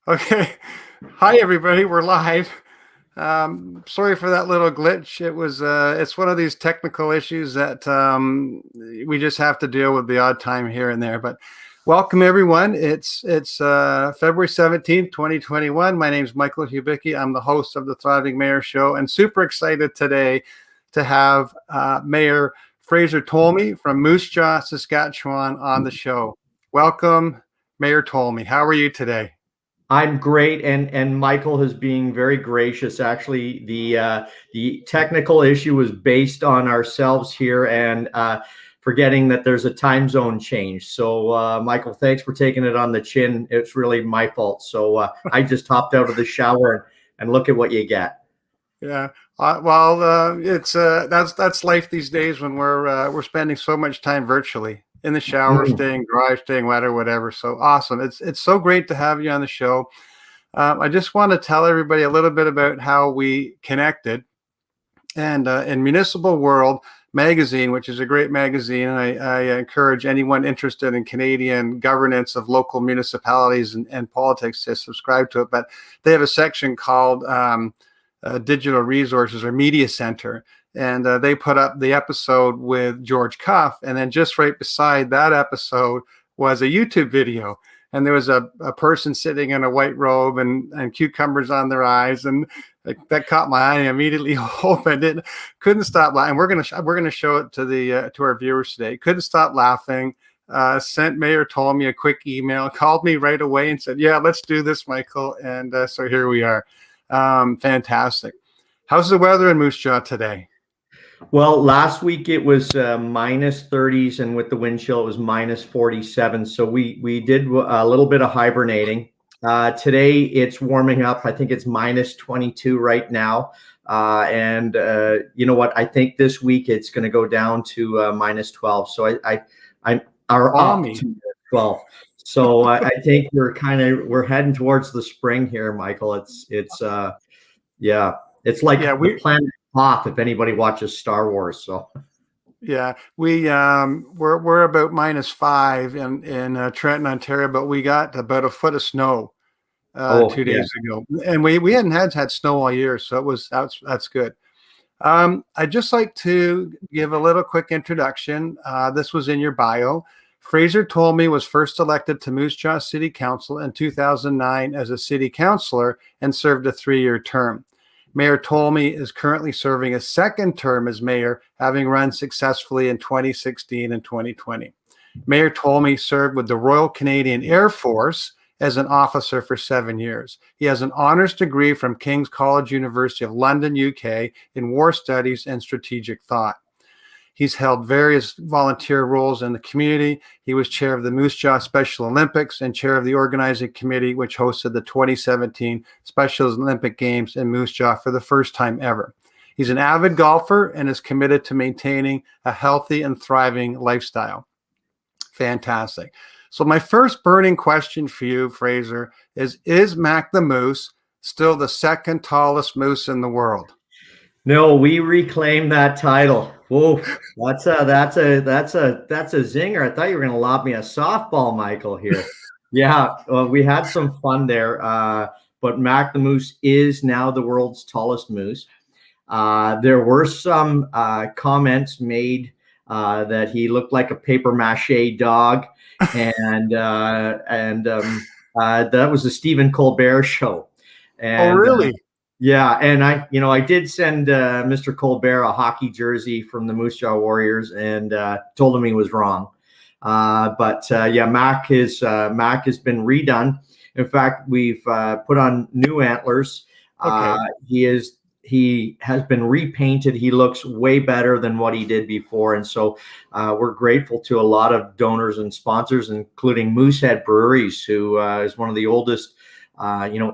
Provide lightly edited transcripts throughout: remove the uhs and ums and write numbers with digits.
Okay. Hi, everybody. We're live. Sorry for that little glitch. It's one of these technical issues that we just have to deal with the odd time here and there. But welcome, everyone. It's February 17th, 2021. My name is Michael Hubicki. I'm the host of the Thriving Mayor Show, and super excited today to have Mayor Fraser Tolmie from Moose Jaw, Saskatchewan on the show. Welcome, Mayor Tolmie. How are you today? I'm great, and Michael is being very gracious. Actually, the technical issue was based on ourselves here and forgetting that there's a time zone change. So, Michael, thanks for taking it on the chin. It's really my fault. So I just hopped out of the shower and look at what you get. Yeah. It's that's life these days when we're spending so much time virtually in the shower, staying dry, staying wet, or whatever. So awesome! It's so great to have you on the show. I just want to tell everybody a little bit about how we connected. And in Municipal World magazine, which is a great magazine, and I encourage anyone interested in Canadian governance of local municipalities and politics to subscribe to it. But they have a section called Digital Resources or Media Center. And they put up the episode with George Cuff. And then just right beside that episode was a YouTube video. And there was a person sitting in a white robe and cucumbers on their eyes. And that caught my eye. And I immediately opened it. Couldn't stop laughing. We're gonna show it to our viewers today. Couldn't stop laughing. Sent Mayor Tolmie a quick email, called me right away and said, "Yeah, let's do this, Michael." And so here we are. Fantastic. How's the weather in Moose Jaw today? Well, last week it was minus 30s, and with the wind chill, it was minus 47. So we did a little bit of hibernating. Today it's warming up. I think it's minus 22 right now. And you know what? I think this week it's going to go down to minus 12. So I'm up to 12. So I think we're heading towards the spring here, Michael. It's like the planet Hoth, if anybody watches Star Wars. So yeah, we're about minus 5 in Trenton, Ontario, but we got about a foot of snow 2 days ago, and we hadn't had snow all year, so that's good. I'd just like to give a little quick introduction. This was in your bio. Fraser Tolmie was first elected to Moose Jaw City Council in 2009 as a city councillor and served a 3-year term. Mayor Tolmie is currently serving a second term as mayor, having run successfully in 2016 and 2020. Mayor Tolmie served with the Royal Canadian Air Force as an officer for 7 years. He has an honours degree from King's College University of London, UK, in war studies and strategic thought. He's held various volunteer roles in the community. He was chair of the Moose Jaw Special Olympics and chair of the organizing committee, which hosted the 2017 Special Olympic Games in Moose Jaw for the first time ever. He's an avid golfer and is committed to maintaining a healthy and thriving lifestyle. Fantastic. So my first burning question for you, Fraser, is Mac the Moose still the second tallest moose in the world? No, we reclaimed that title. Whoa, that's a zinger. I thought you were going to lob me a softball, Michael, here. Yeah, we had some fun there. But Mac the Moose is now the world's tallest moose. There were some comments made that he looked like a paper mache dog, and that was the Stephen Colbert show. And, oh, really? Yeah, and I did send Mr. Colbert a hockey jersey from the Moose Jaw Warriors and told him he was wrong. But Mac has been redone. In fact, we've put on new antlers. Okay. He has been repainted. He looks way better than what he did before, and so we're grateful to a lot of donors and sponsors, including Moosehead Breweries, who is one of the oldest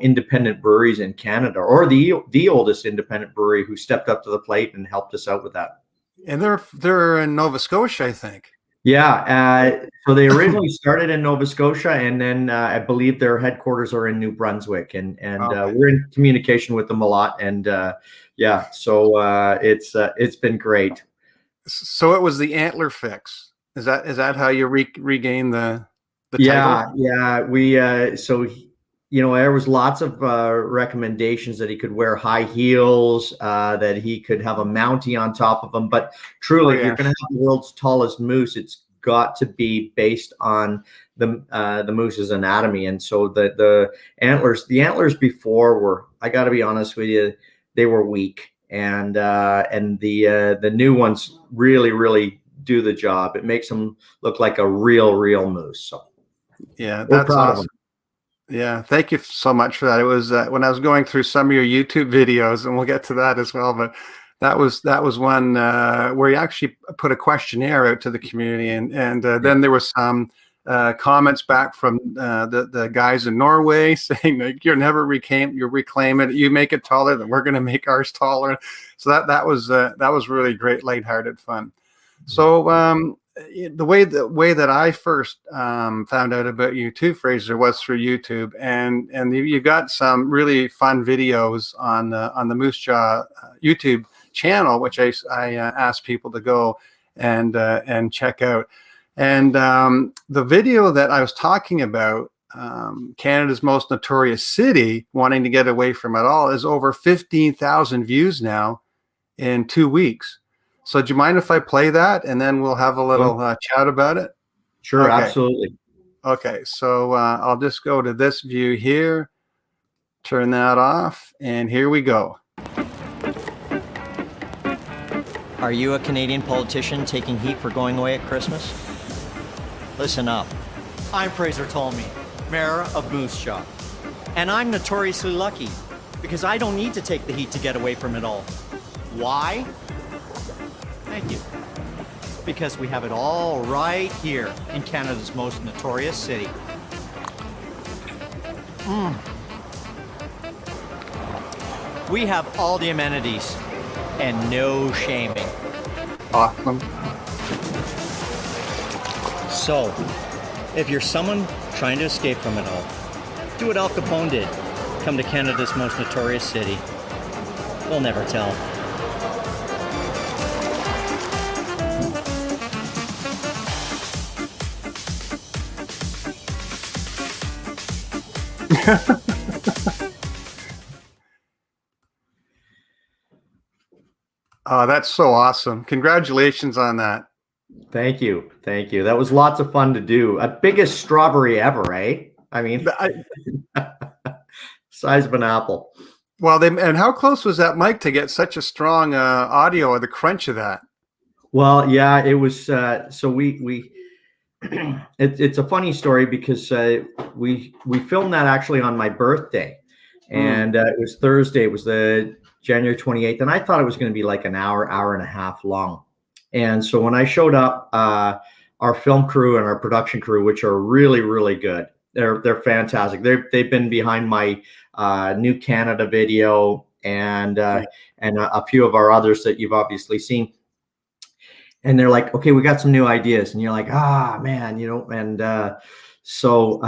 independent breweries in Canada, or the oldest independent brewery, who stepped up to the plate and helped us out with that. And they're in Nova Scotia, I think. Yeah. So they originally started in Nova Scotia, and then I believe their headquarters are in New Brunswick, and okay. We're in communication with them a lot. And so it's been great. So it was the Antler Fix. Is that how you regain the the title? Yeah. There was lots of recommendations that he could wear high heels, that he could have a Mountie on top of him. But truly, Oh, if you're yeah. going to have the world's tallest moose, it's got to be based on the moose's anatomy. And so the antlers before were, I got to be honest with you, they were weak, and the new ones really do the job. It makes them look like a real moose. So Yeah, we're that's proud of awesome. them. Yeah, thank you so much for that. It was when I was going through some of your YouTube videos, and we'll get to that as well. But that was one where you actually put a questionnaire out to the community, and then there was some comments back from the guys in Norway saying like, you reclaim it, you make it taller, then we're going to make ours taller. So that was really great, lighthearted fun. So the way that I first found out about you too, Fraser, was through YouTube, and you got some really fun videos on the Moose Jaw YouTube channel, which I asked people to go and check out. And the video that I was talking about, Canada's most notorious city, wanting to get away from it all, is over 15,000 views now in 2 weeks. So do you mind if I play that, and then we'll have a little chat about it? Sure, Okay. absolutely. Okay, so I'll just go to this view here, turn that off, and here we go. Are you a Canadian politician taking heat for going away at Christmas? Listen up. I'm Fraser Tolmie, Mayor of Moose Jaw. And I'm notoriously lucky because I don't need to take the heat to get away from it all. Why? Thank you. Because we have it all right here in Canada's most notorious city. We have all the amenities and no shaming. Awesome. So, if you're someone trying to escape from it all, do what Al Capone did. Come to Canada's most notorious city. We'll never tell. Oh, that's so awesome. Congratulations on that. Thank you. That was lots of fun to do. Biggest strawberry ever, eh? I mean, size of an apple. Well, and how close was that mic to get such a strong audio, or the crunch of that? Well, yeah, it was. So we it's a funny story because we filmed that actually on my birthday, and it was Thursday. It was the January 28th, and I thought it was going to be like an hour and a half long. And so when I showed up, our film crew and our production crew, which are really good, they're fantastic. They've been behind my New Canada video and a few of our others that you've obviously seen. And they're like, okay, we got some new ideas. And you're like, man, and so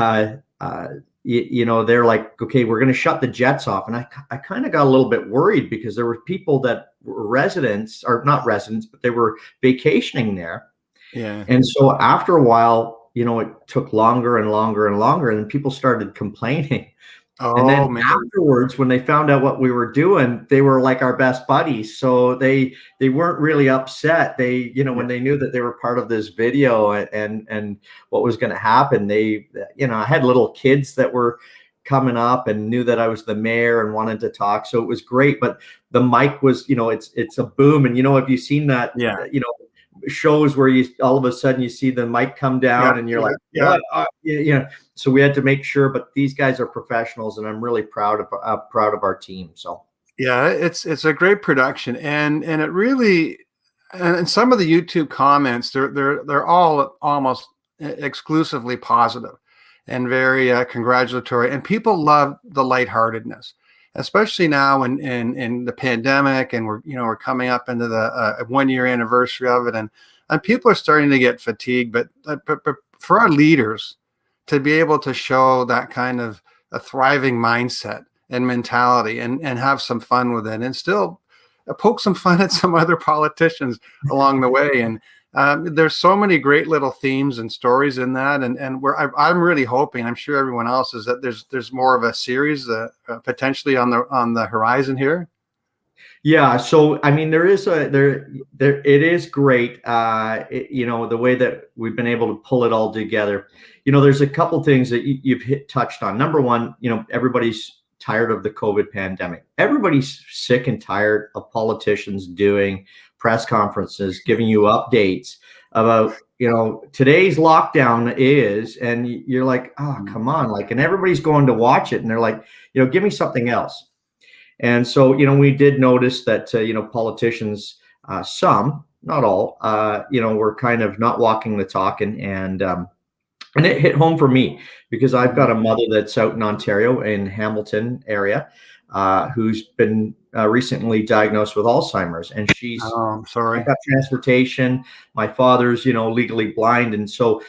they're like, okay, we're going to shut the jets off. And I kind of got a little bit worried because there were people that were residents, or not residents, but they were vacationing there. Yeah. And so after a while, it took longer and longer and longer, and then people started complaining. And then afterwards, when they found out what we were doing, they were like our best buddies. So they weren't really upset. They, when they knew that they were part of this video and what was going to happen, they, I had little kids that were coming up and knew that I was the mayor and wanted to talk. So it was great. But the mic was, it's a boom. And, have you seen that, shows where you all of a sudden you see the mic come down and you're like, so we had to make sure, but these guys are professionals and I'm really proud of our team. So yeah, it's a great production, and it really, and some of the YouTube comments, they're all almost exclusively positive and very congratulatory, and people love the lightheartedness, especially now in the pandemic, and we're coming up into the 1 year anniversary of it, and people are starting to get fatigued. But for our leaders to be able to show that kind of a thriving mindset and mentality, and have some fun with it, and still poke some fun at some other politicians along the way, and There's so many great little themes and stories in that, and I'm really hoping, I'm sure everyone else is, that there's more of a series potentially on the horizon here. Yeah, so I mean, there is it is great, the way that we've been able to pull it all together. There's a couple things that you've touched on. Number one, everybody's tired of the COVID pandemic. Everybody's sick and tired of politicians doing press conferences, giving you updates about, today's lockdown is, and you're like, oh, come on, like, and everybody's going to watch it, and they're like, give me something else. And so, we did notice that, politicians, some, not all, were kind of not walking the talk, and it hit home for me because I've got a mother that's out in Ontario, in Hamilton area, who's been recently diagnosed with Alzheimer's, and she's I'm sorry. got transportation. My father's, legally blind, and so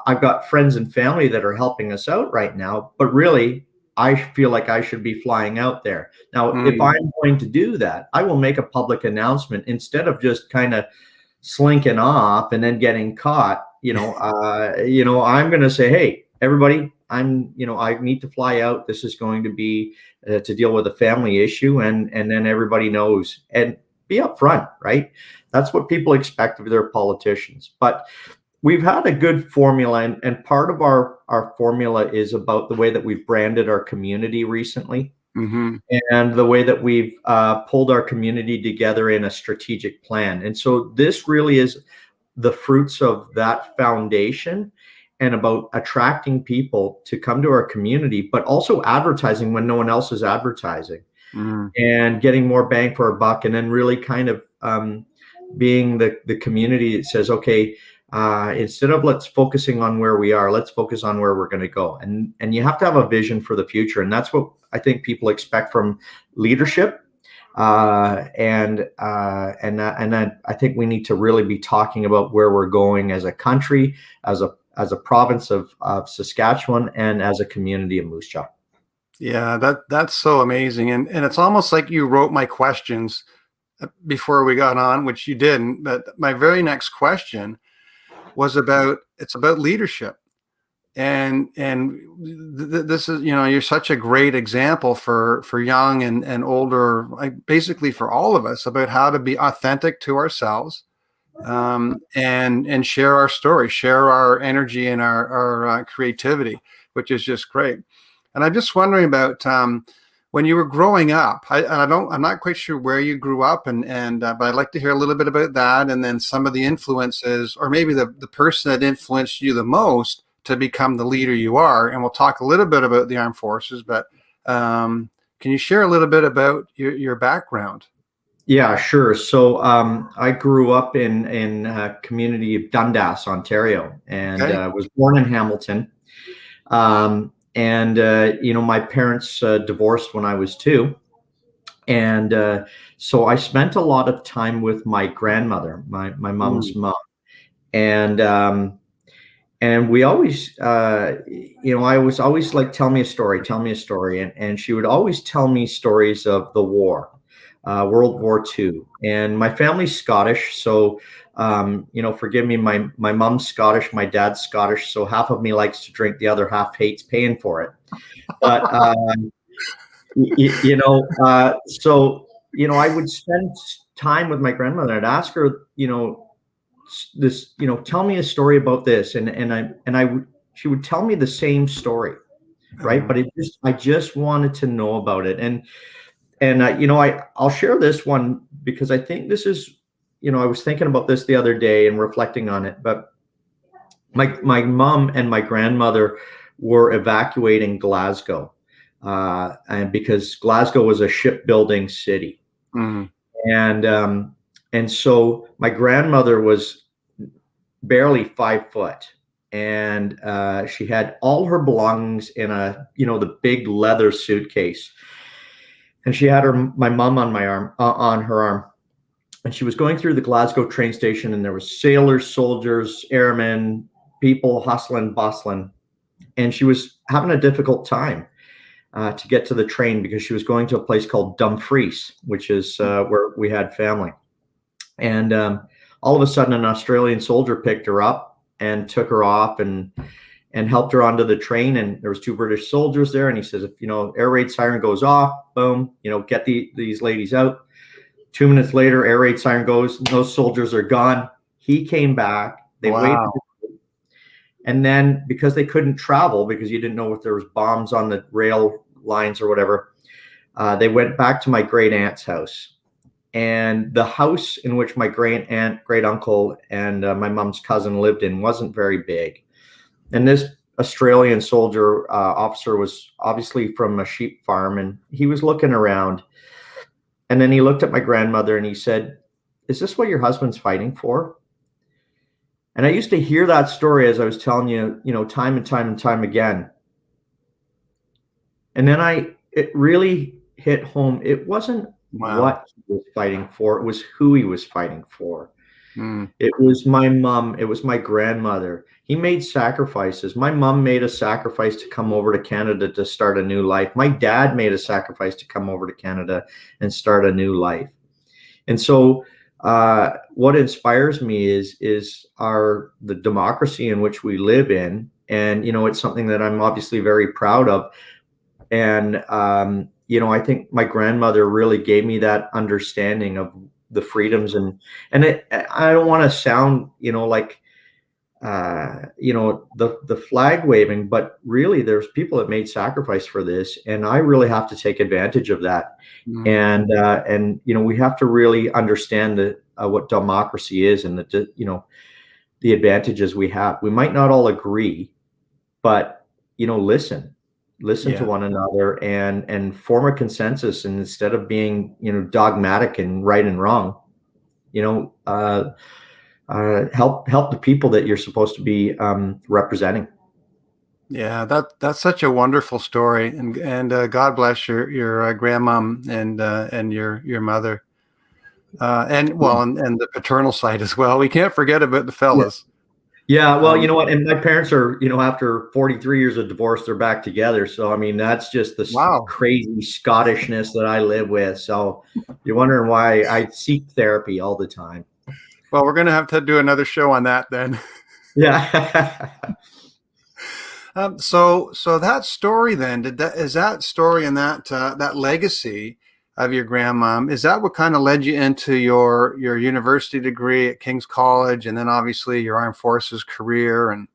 I've got friends and family that are helping us out right now. But really, I feel like I should be flying out there. Now, if I'm going to do that, I will make a public announcement instead of just kind of slinking off and then getting caught. I'm going to say, hey, everybody, I need to fly out. This is going to be to deal with a family issue, and then everybody knows, and be upfront, right? That's what people expect of their politicians. But we've had a good formula, and part of our formula is about the way that we've branded our community recently, and the way that we've pulled our community together in a strategic plan. And so this really is the fruits of that foundation, and about attracting people to come to our community, but also advertising when no one else is advertising, and getting more bang for our buck, and then really kind of being the community that says, okay, instead of let's focusing on where we are, let's focus on where we're going to go. And you have to have a vision for the future. And that's what I think people expect from leadership. And I think we need to really be talking about where we're going as a country, as a province of Saskatchewan, and as a community of Moose Jaw. Yeah, that's so amazing. And it's almost like you wrote my questions before we got on, which you didn't. But my very next question was about leadership. And this is, you're such a great example for young and older, basically for all of us, about how to be authentic to ourselves, and share our story, share our energy and our creativity, which is just great. And I'm just wondering about when you were growing up. I'm not quite sure where you grew up, but I'd like to hear a little bit about that, and then some of the influences, or maybe the person that influenced you the most to become the leader you are. And we'll talk a little bit about the armed forces, but can you share a little bit about your background? Yeah, sure. So I grew up in a community of Dundas, Ontario, and was born in Hamilton. My parents divorced when I was 2. And so I spent a lot of time with my grandmother, my mom's mom. And we always, I was always like, tell me a story. And she would always tell me stories of the war, World War II. And my family's Scottish. So, forgive me, my mom's Scottish, my dad's Scottish. So half of me likes to drink, the other half hates paying for it. But, I would spend time with my grandmother. I'd ask her, tell me a story about this. She would tell me the same story. Right. But I just wanted to know about it. I'll share this one because I think this is, I was thinking about this the other day and reflecting on it, but my mom and my grandmother were evacuating Glasgow, and because Glasgow was a shipbuilding city. And so my grandmother was barely 5 foot, and she had all her belongings in the big leather suitcase. And she had my mom on my arm, on her arm. And she was going through the Glasgow train station, and there was sailors, soldiers, airmen, people hustling, bustling. And she was having a difficult time to get to the train because she was going to a place called Dumfries, which is where we had family. And all of a sudden an Australian soldier picked her up and took her off and helped her onto the train. And there was 2 British soldiers there. And he says, if, air raid siren goes off, boom, get these ladies out. 2 minutes later, air raid siren goes, those soldiers are gone. He came back. They waited. And then because they couldn't travel, because you didn't know if there was bombs on the rail lines or whatever, they went back to my great aunt's house. And the house in which my great aunt, great uncle, and my mom's cousin lived in wasn't very big. And this Australian soldier officer was obviously from a sheep farm, and he was looking around. And then he looked at my grandmother and he said, "Is this what your husband's fighting for?" And I used to hear that story, as I was telling you, time and time and time again. And then it really hit home. It wasn't what he was fighting for. It was who he was fighting for. It was my mom. It was my grandmother. He made sacrifices. My mom made a sacrifice to come over to Canada to start a new life. My dad made a sacrifice to come over to Canada and start a new life. And so what inspires me is the democracy in which we live in. And, it's something that I'm obviously very proud of. And, I think my grandmother really gave me that understanding of the freedoms. And I don't want to sound, like, the flag waving, but really there's people that made sacrifice for this. And I really have to take advantage of that. And we have to really understand what democracy is and the advantages we have. We might not all agree, but, listen to one another and form a consensus. And instead of being, dogmatic and right and wrong, help the people that you're supposed to be representing. Yeah, that's such a wonderful story, and God bless your grandmom and your mother, and the paternal side as well. We can't forget about the fellas. Yeah, well, you know what? And my parents are, after 43 years of divorce, they're back together. So, I mean, that's just the crazy Scottishness that I live with. So you're wondering why I seek therapy all the time. Well, we're going to have to do another show on that then. Yeah. So that story then, is that story and that legacy of your grandmom, is that what kind of led you into your university degree at King's College, and then obviously your armed forces career? And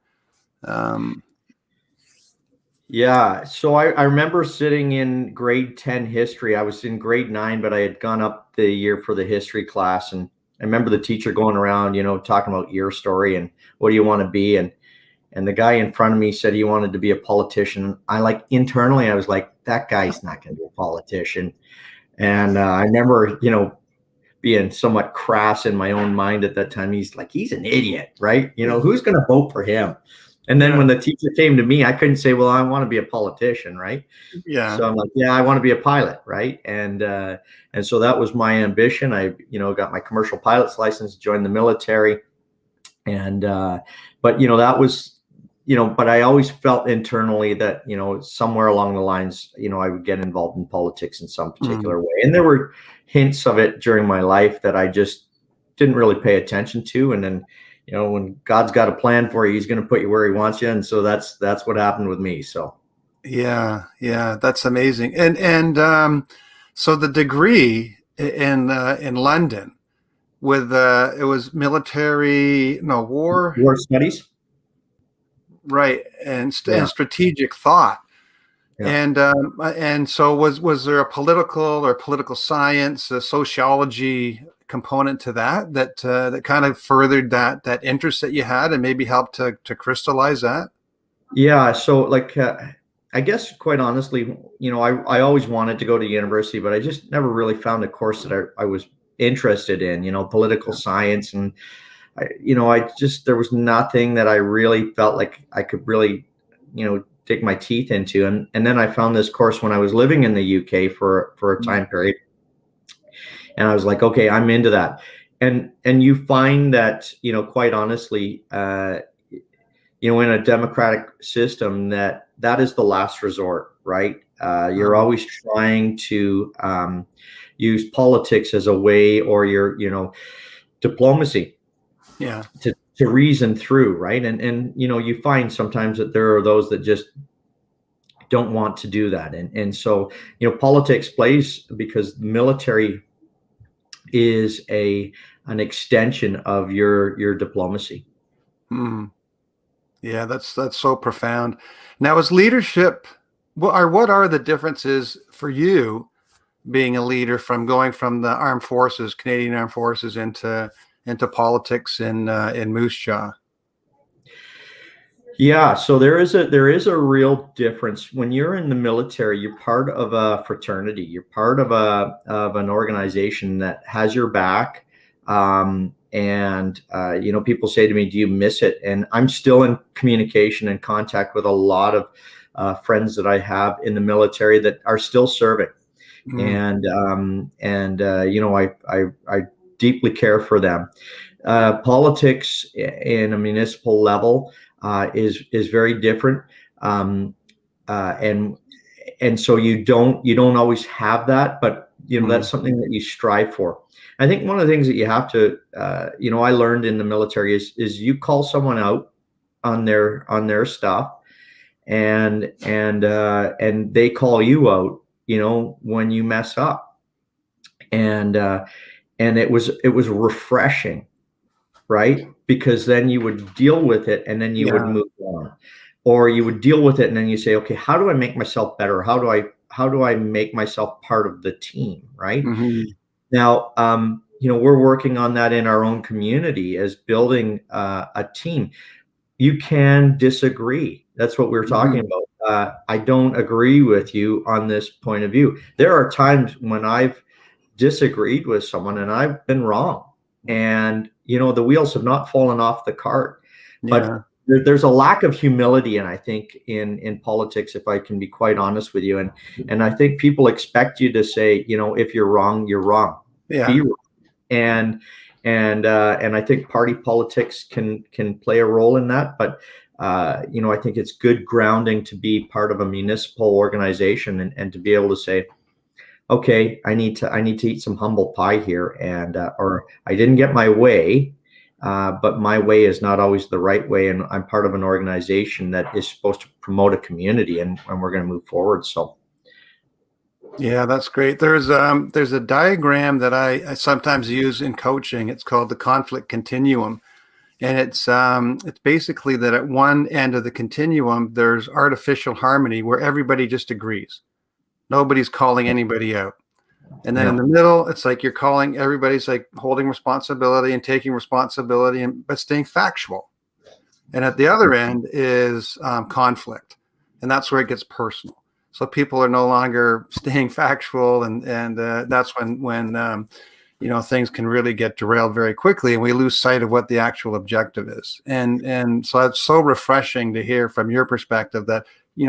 yeah, so I remember sitting in grade 10 history. I was in grade 9, but I had gone up the year for the history class, and I remember the teacher going around, talking about your story and what do you want to be, and the guy in front of me said he wanted to be a politician. Internally, I was like, that guy's not going to be a politician. And I remember, being somewhat crass in my own mind at that time. He's an idiot, right? Who's going to vote for him? And then when the teacher came to me, I couldn't say, well, I want to be a politician, right? Yeah. So I'm like, yeah, I want to be a pilot, right? And so that was my ambition. I, got my commercial pilot's license, joined the military, and but that was. But I always felt internally that, somewhere along the lines, I would get involved in politics in some particular way. And there were hints of it during my life that I just didn't really pay attention to. And then, when God's got a plan for you, he's going to put you where he wants you. And so that's what happened with me. So. Yeah, that's amazing. And so the degree in London with it was war studies. Right. And strategic thought. Yeah. And so was there a political science, a sociology component to that kind of furthered that interest that you had and maybe helped to crystallize that? Yeah. So I guess quite honestly, I always wanted to go to university, but I just never really found a course that I was interested in, political science. And there was nothing that I really felt like I could really, dig my teeth into. And then I found this course when I was living in the UK for a time period. And I was like, okay, I'm into that. And you find that, quite honestly, in a democratic system that is the last resort, right? You're always trying to use politics as a way, or your, diplomacy Yeah. To reason through, right? And you find sometimes that there are those that just don't want to do that. And so, politics plays, because the military is an extension of your diplomacy. Mm. Yeah, that's so profound. Now, is leadership, what are the differences for you being a leader from going from the armed forces, Canadian Armed Forces, into politics in Moose Jaw? Yeah, so there is a real difference. When you're in the military, you're part of a fraternity. You're part of an organization that has your back. And people say to me, "Do you miss it?" And I'm still in communication and contact with a lot of friends that I have in the military that are still serving. Mm. I deeply care for them. Politics in a municipal level is very different, and so you don't always have that, but that's something that you strive for. I think one of the things that you have to, I learned in the military is you call someone out on their stuff, and they call you out, when you mess up, and it was refreshing, right? Because then you would deal with it and then you would Yeah. move on, or you would deal with it and then you say, okay, how do I make myself better? How do I make myself part of the team, right? Hmm. Now, we're working on that in our own community as building a team. You can disagree. That's what we're talking about. I don't agree with you on this point of view. There are times when I've disagreed with someone and I've been wrong, and the wheels have not fallen off the cart. But Yeah. there's a lack of humility, and I think in politics, if I can be quite honest with you, and I think people expect you to say, if you're wrong, you're wrong. Yeah. Be wrong. And I think party politics can play a role in that, but I think it's good grounding to be part of a municipal organization, and to be able to say, okay, I need to eat some humble pie here, and or I didn't get my way, but my way is not always the right way, and I'm part of an organization that is supposed to promote a community, and we're going to move forward. So. Yeah, that's great. There's a diagram that I sometimes use in coaching. It's called the conflict continuum. And it's basically that at one end of the continuum, there's artificial harmony where everybody just agrees. Nobody's calling anybody out. And then in the middle, it's like you're calling, everybody's like holding responsibility and taking responsibility, but staying factual. And at the other end is conflict. And that's where it gets personal. So people are no longer staying factual, and that's when things can really get derailed very quickly, and we lose sight of what the actual objective is. And so it's so refreshing to hear from your perspective that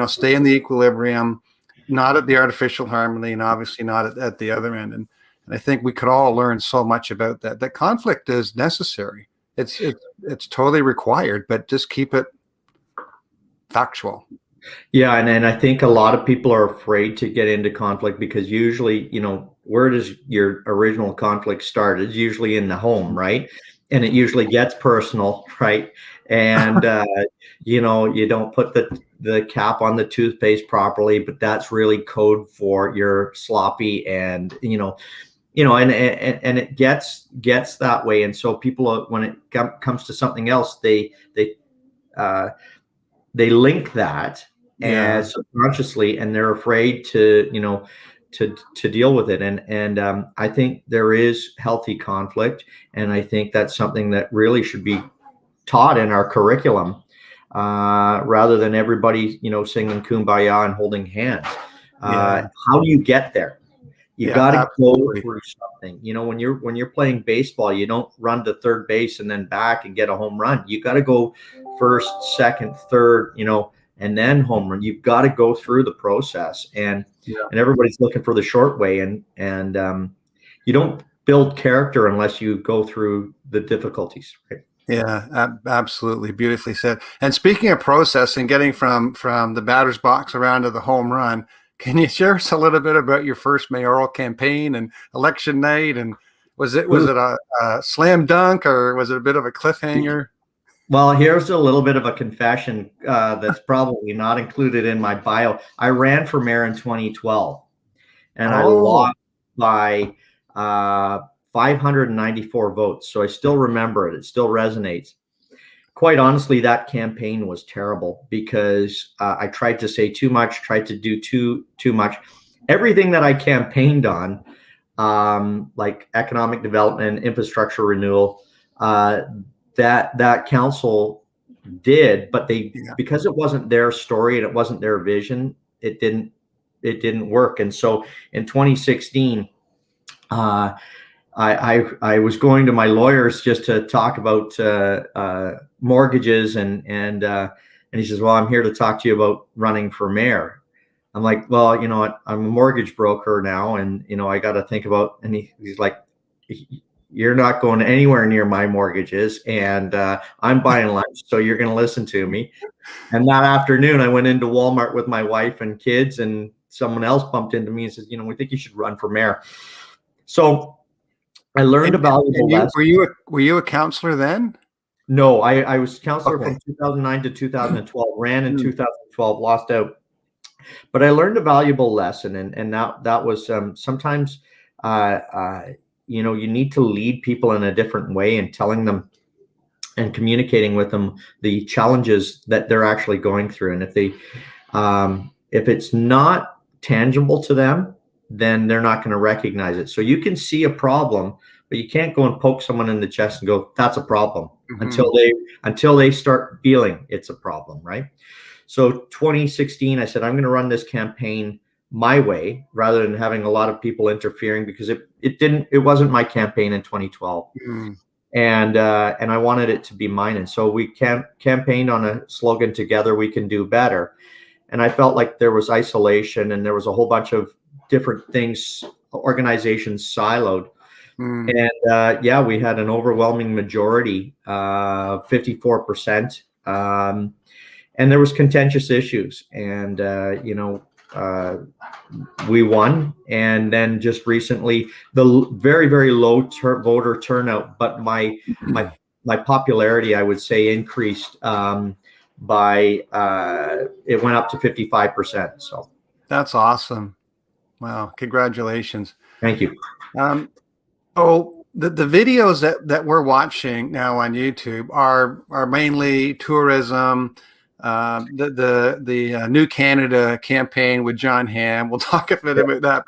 stay in the equilibrium, not at the artificial harmony, and obviously not at the other end. And I think we could all learn so much about that. That conflict is necessary. It's totally required, but just keep it factual. Yeah, and I think a lot of people are afraid to get into conflict because usually, where does your original conflict start? It's usually in the home, right? And it usually gets personal, right? And you don't put the cap on the toothpaste properly, but that's really code for you're sloppy, and and it gets that way. And so people, when it comes to something else, they link that as subconsciously, and they're afraid to deal with it. And I think there is healthy conflict, and I think that's something that really should be taught in our curriculum, rather than everybody singing Kumbaya and holding hands. How do you get there? You got to go through something. When you're playing baseball, you don't run to third base and then back and get a home run. You got to go first, second, third, and then home run. You've got to go through the process, and everybody's looking for the short way, and you don't build character unless you go through the difficulties, right? Yeah, absolutely. Beautifully said. And speaking of process and getting from the batter's box around to the home run, can you share us a little bit about your first mayoral campaign and election night, and Was it a slam dunk, or was it a bit of a cliffhanger? Well, here's a little bit of a confession that's probably not included in my bio. I ran for mayor in 2012, and I lost by 594 votes. So I still remember it. It still resonates. Quite honestly, that campaign was terrible because I tried to say too much, tried to do too much. Everything that I campaigned on, like economic development, infrastructure renewal, that council did, but because it wasn't their story and it wasn't their vision, it didn't work. And so in 2016, I was going to my lawyers just to talk about mortgages, and he says, well, I'm here to talk to you about running for mayor. I'm like, well, you know what, I'm a mortgage broker now, and you know, I got to think about, and he's like, you're not going anywhere near my mortgages, and I'm buying lunch, so you're going to listen to me. And that afternoon, I went into Walmart with my wife and kids, and someone else bumped into me and says, you know, we think you should run for mayor. So I learned a valuable lesson. Were you a counselor then? No, I was counselor from 2009 to 2012, ran in 2012, lost out. But I learned a valuable lesson, and that was sometimes you know, you need to lead people in a different way and telling them and communicating with them the challenges that they're actually going through. And if it's not tangible to them, then they're not going to recognize it. So you can see a problem, but you can't go and poke someone in the chest and go, that's a problem, until they start feeling it's a problem, right? So 2016, I said, I'm going to run this campaign my way rather than having a lot of people interfering, because it wasn't my campaign in 2012. And I wanted it to be mine. And so we campaigned on a slogan, together we can do better. And I felt like there was isolation, and there was a whole bunch of different things, organizations siloed. And yeah, we had an overwhelming majority, 54%. And there was contentious issues, and you know, we won. And then just recently, the very, very low voter turnout, but my popularity, I would say, increased by it went up to 55%. So that's awesome. Wow, congratulations. Thank you. Oh, the videos that we're watching now on YouTube are mainly tourism. The New Canada campaign with John Hamm. We'll talk a bit about that.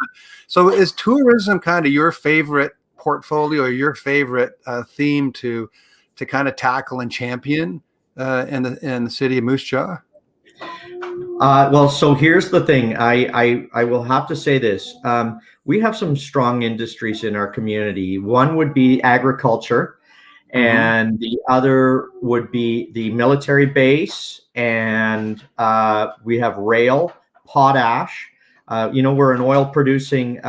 So is tourism kind of your favorite portfolio, or your favorite theme to kind of tackle and champion in the city of Moose Jaw? Well, so here's the thing. I will have to say this. We have some strong industries in our community. One would be agriculture, and the other would be the military base, and we have rail, potash. You know, we're an oil producing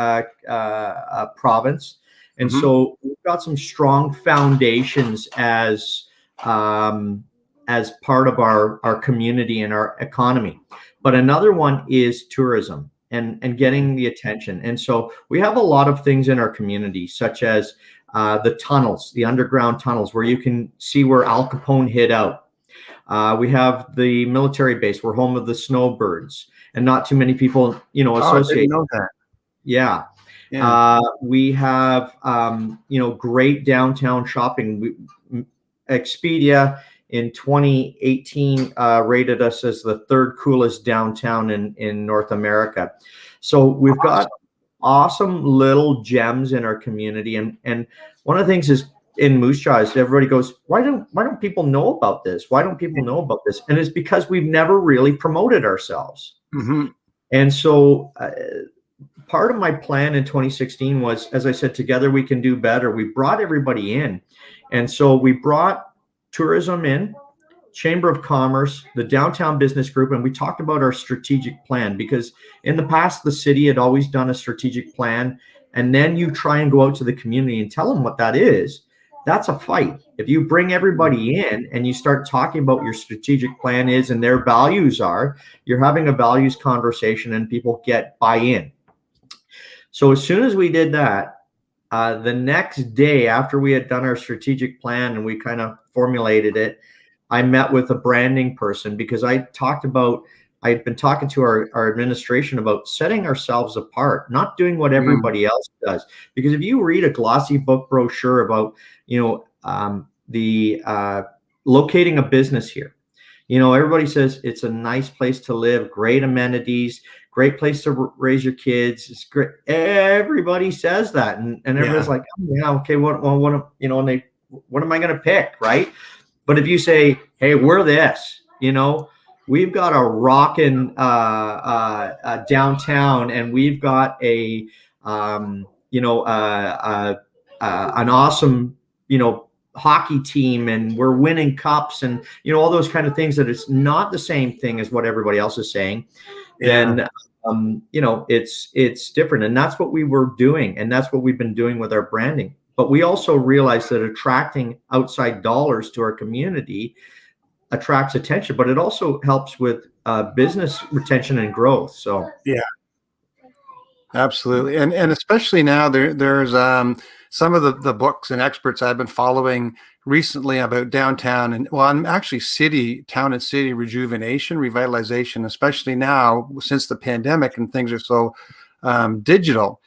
province, and so we've got some strong foundations as part of our community and our economy. But another one is tourism and getting the attention. And so we have a lot of things in our community, such as the tunnels, the underground tunnels, where you can see where Al Capone hid out. We have the military base. We're home of the snowbirds, and not too many people, you know, associate. I didn't know that. Yeah. We have, you know, great downtown shopping. Expedia in 2018 rated us as the third coolest downtown in North America. So we've got awesome little gems in our community. And one of the things is in Moose Jaw is everybody goes, why don't people know about this? Why don't people know about this? And it's because we've never really promoted ourselves. And so part of my plan in 2016 was, as I said, together we can do better. We brought everybody in. And so we brought tourism in, Chamber of Commerce, the Downtown Business Group, and we talked about our strategic plan, because in the past, the city had always done a strategic plan, and then you try and go out to the community and tell them what that is. That's a fight. If you bring everybody in and you start talking about your strategic plan is and their values are, you're having a values conversation and people get buy-in. So as soon as we did that, The next day after we had done our strategic plan and we kind of formulated it, I met with a branding person because I'd been talking to our administration about setting ourselves apart, not doing what everybody else does. Because if you read a glossy book brochure about, locating a business here, everybody says it's a nice place to live, great amenities, great place to raise your kids. It's great. Everybody says that. And everybody's like, oh, yeah, okay, what am I going to pick? Right. But if you say, hey, we're this, we've got a rockin' downtown, and we've got an awesome, hockey team, and we're winning cups, and all those kind of things, that it's not the same thing as what everybody else is saying, then it's different. And that's what we were doing, and that's what we've been doing with our branding. But we also realized that attracting outside dollars to our community attracts attention, but it also helps with business retention and growth. So yeah, absolutely. And especially now there's some of the books and experts I've been following recently about downtown, and I'm actually town and city rejuvenation, revitalization, especially now since the pandemic and things are so digital.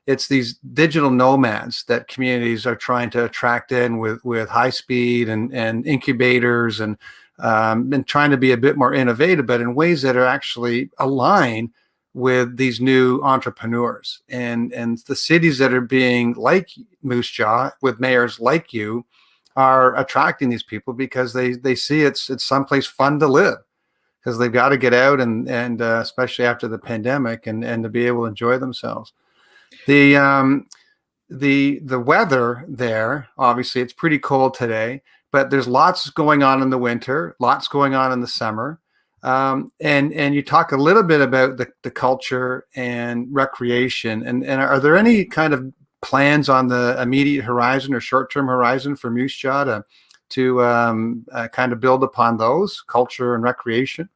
It's these digital nomads that communities are trying to attract in with high speed and incubators, and trying to be a bit more innovative, but in ways that are actually aligned with these new entrepreneurs. And the cities that are being like Moose Jaw, with mayors like you, are attracting these people because they see it's someplace fun to live, because they've got to get out and especially after the pandemic, and to be able to enjoy themselves. The weather there, obviously it's pretty cold today, but there's lots going on in the winter, lots going on in the summer. And you talk a little bit about the culture and recreation, and are there any kind of plans on the immediate horizon or short-term horizon for Moose Jaw to kind of build upon those culture and recreation?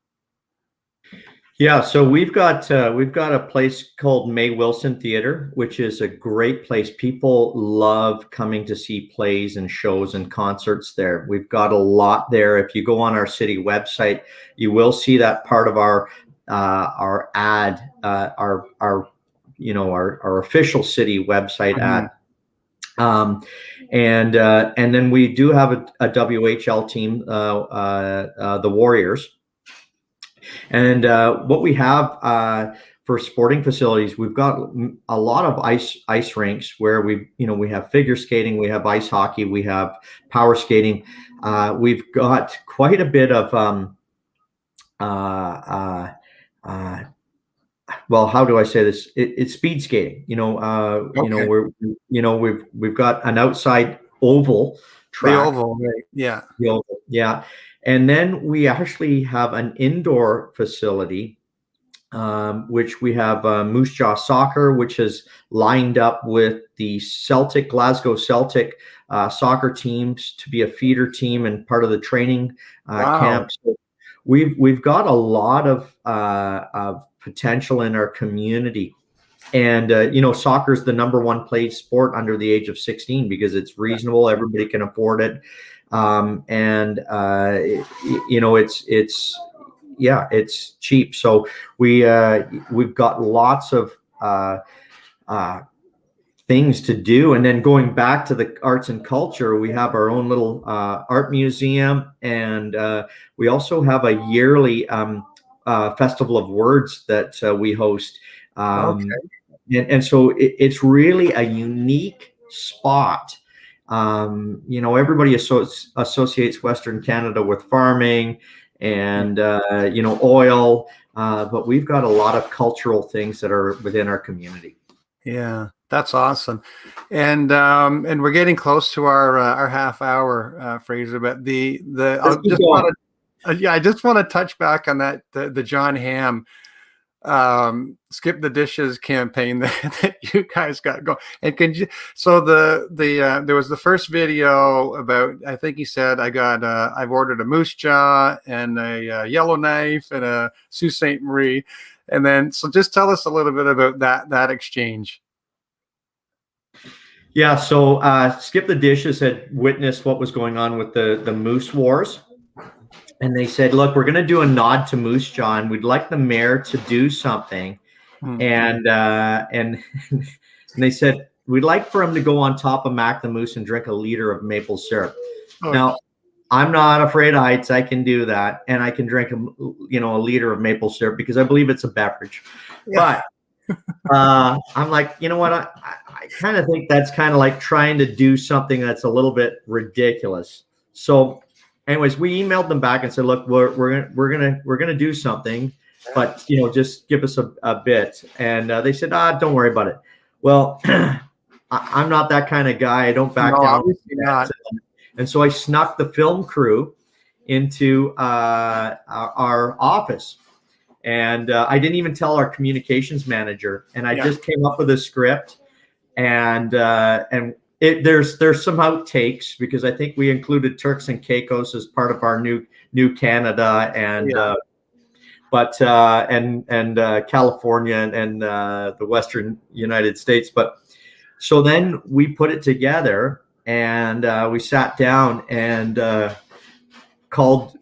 Yeah, so we've got a place called May Wilson Theater, which is a great place. People love coming to see plays and shows and concerts there. We've got a lot there. If you go on our city website, you will see that part of our ad, our official city website ad. And then we do have a WHL team, the Warriors. And what we have for sporting facilities, we've got a lot of ice rinks where we have figure skating, we have ice hockey, we have power skating. We've got quite a bit of well, how do I say this? It's speed skating. Okay. We've got an outside oval track. The oval, right? Yeah. The oval, yeah. And then we actually have an indoor facility, which we have Moose Jaw Soccer, which is lined up with the Glasgow Celtic soccer teams to be a feeder team and part of the training camp. So we've got a lot of potential in our community. And, soccer is the number one played sport under the age of 16 because it's reasonable. Everybody can afford it. It's cheap. So we've got lots of things to do. And then going back to the arts and culture, we have our own little art museum, and we also have a yearly festival of words that we host. And so it's really a unique spot. Everybody associates Western Canada with farming and oil, but we've got a lot of cultural things that are within our community. Yeah, that's awesome. And we're getting close to our half hour, Fraser. But I just want to touch back on that the John Hamm skip the dishes campaign that you guys got going. And there was the first video about, I think he said, I've ordered a Moose Jaw and a Yellowknife and a Sault Ste. Marie. And then, so just tell us a little bit about that exchange. Yeah, so Skip the Dishes had witnessed what was going on with the Moose Wars. And they said, look, we're going to do a nod to Moose Jaw, and we'd like the mayor to do something. And they said, we'd like for him to go on top of Mac the Moose and drink a liter of maple syrup. Now, I'm not afraid of heights. I can do that. And I can drink, a liter of maple syrup because I believe it's a beverage. Yeah. But I'm like, you know what? I kind of think that's kind of like trying to do something that's a little bit ridiculous. So anyways, we emailed them back and said, look, we're gonna do something, but just give us a bit. And they said, don't worry about it. Well, I'm not that kind of guy. I don't back down. Obviously not. And so I snuck the film crew into our office, and I didn't even tell our communications manager. And I just came up with a script, and there's some outtakes because I think we included Turks and Caicos as part of our new Canada and California and the Western United States. But so then we put it together and we sat down and called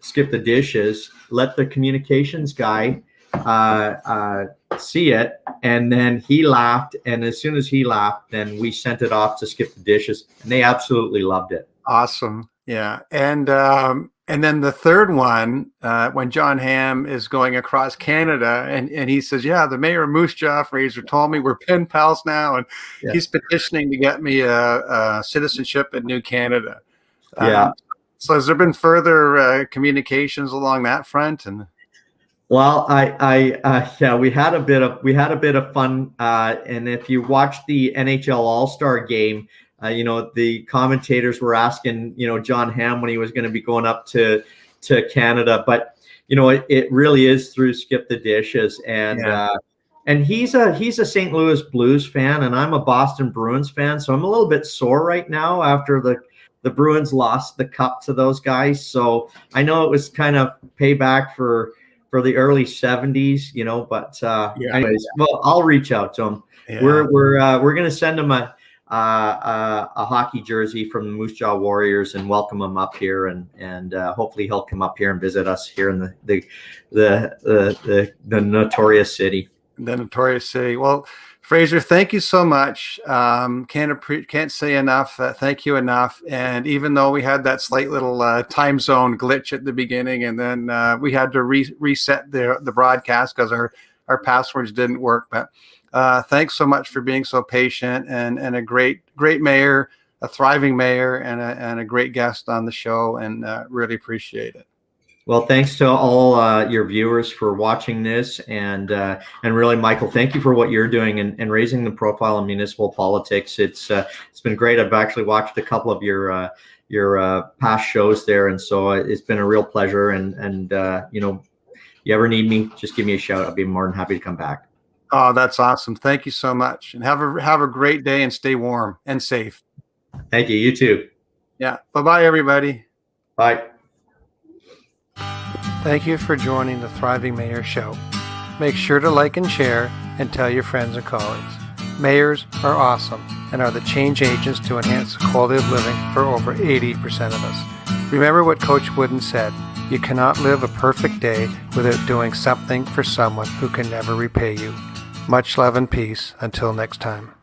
Skip the Dishes, let the communications guy see it, and then he laughed, and as soon as he laughed, then we sent it off to Skip the Dishes, and they absolutely loved it. Awesome. Yeah. And then the third one, when John Hamm is going across Canada and he says, the mayor of Moose Jaw, Fraser Tolmie, we're pen pals now, and he's petitioning to get me a citizenship in New Canada. So has there been further communications along that front? And well, we had a bit of fun, and if you watch the NHL All-Star game, the commentators were asking, John Hamm when he was going to be going up to Canada, but it really is through Skip the Dishes, and he's a St. Louis Blues fan, and I'm a Boston Bruins fan, so I'm a little bit sore right now after the Bruins lost the cup to those guys. So I know it was kind of payback for the early 70s, but anyways, well, I'll reach out to him. We're going to send him a hockey jersey from the Moose Jaw Warriors and welcome him up here, and hopefully he'll come up here and visit us here in the notorious city. The notorious city. Well, Fraser, thank you so much. Can't say enough. Thank you enough. And even though we had that slight little time zone glitch at the beginning, and then we had to reset the broadcast because our passwords didn't work. But thanks so much for being so patient and a great mayor, a thriving mayor, and a great guest on the show. And really appreciate it. Well, thanks to all your viewers for watching this, and really, Michael, thank you for what you're doing and raising the profile of municipal politics. It's been great. I've actually watched a couple of your past shows there, and so it's been a real pleasure. And you ever need me, just give me a shout. I'll be more than happy to come back. Oh, that's awesome! Thank you so much, and have a great day, and stay warm and safe. Thank you. You too. Yeah. Bye-bye, everybody. Bye. Thank you for joining the Thriving Mayor Show. Make sure to like and share and tell your friends and colleagues. Mayors are awesome and are the change agents to enhance the quality of living for over 80% of us. Remember what Coach Wooden said, you cannot live a perfect day without doing something for someone who can never repay you. Much love and peace. Until next time.